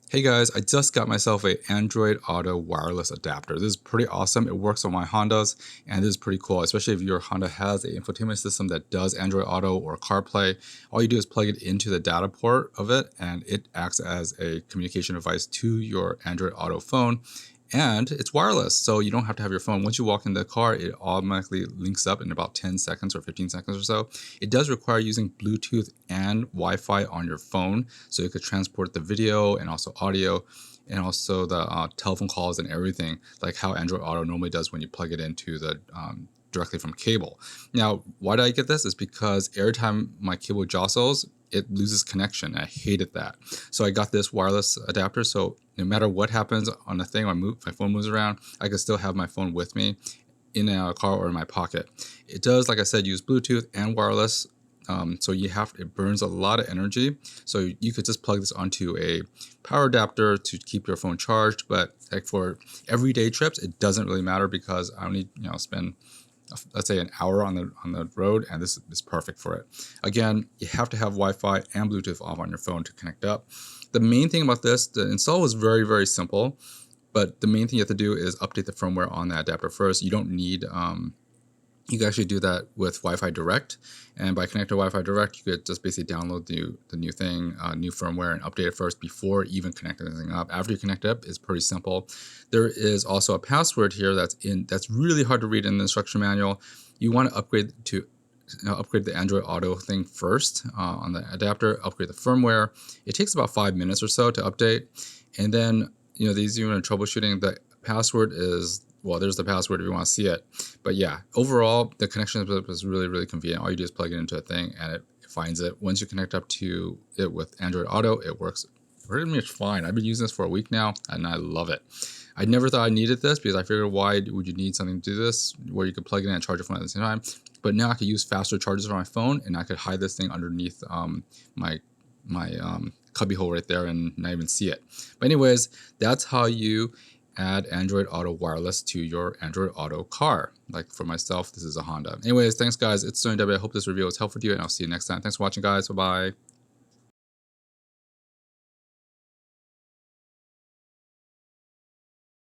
Hey guys, I just got myself a Android Auto wireless adapter. This is pretty awesome. It works on my Hondas and this is pretty cool, especially if your Honda has an infotainment system that does Android Auto or CarPlay. All you do is plug it into the data port of it and it acts as a communication device to your Android Auto phone. And it's wireless, so you don't have to have your phone. Once you walk in the car, it automatically links up in about 10 seconds or 15 seconds or so. It does require using Bluetooth and Wi-Fi on your phone, so you could transport the video and also audio and also the telephone calls and everything, like how Android Auto normally does when you plug it into the directly from cable. Now, why did I get this? Is because every time my cable jostles, it loses connection. I hated that. So I got this wireless adapter. So no matter what happens on the thing, my phone moves around, I can still have my phone with me in a car or in my pocket. It does, like I said, use Bluetooth and wireless. So it burns a lot of energy. So you could just plug this onto a power adapter to keep your phone charged. But like for everyday trips, it doesn't really matter because I only spend, let's say, an hour on the road, and this is perfect for it. Again, you have to have Wi-Fi and Bluetooth off on your phone to connect up. The main thing about this, the install was very, very simple, but the main thing you have to do is update the firmware on the adapter first. You don't need you can actually do that with Wi-Fi Direct, and by connecting to Wi-Fi Direct, you could just basically download the new thing, new firmware, and update it first before even connecting anything up. After you connect it up, it's pretty simple. There is also a password here that's really hard to read in the instruction manual. You want to upgrade the Android Auto thing first on the adapter. Upgrade the firmware. It takes about 5 minutes or so to update, and then these even troubleshooting. The password is, well, there's the password if you want to see it. But yeah, overall, the connection is really, really convenient. All you do is plug it into a thing and it finds it. Once you connect up to it with Android Auto, it works pretty much fine. I've been using this for a week now and I love it. I never thought I needed this because I figured, why would you need something to do this where you could plug it in and charge your phone at the same time? But now I could use faster chargers on my phone and I could hide this thing underneath my cubby hole right there and not even see it. But anyways, that's how you add Android Auto wireless to your Android Auto car. Like for myself, this is a Honda. Anyways, thanks guys. It's Tony W. I hope this review was helpful to you and I'll see you next time. Thanks for watching guys. Bye-bye.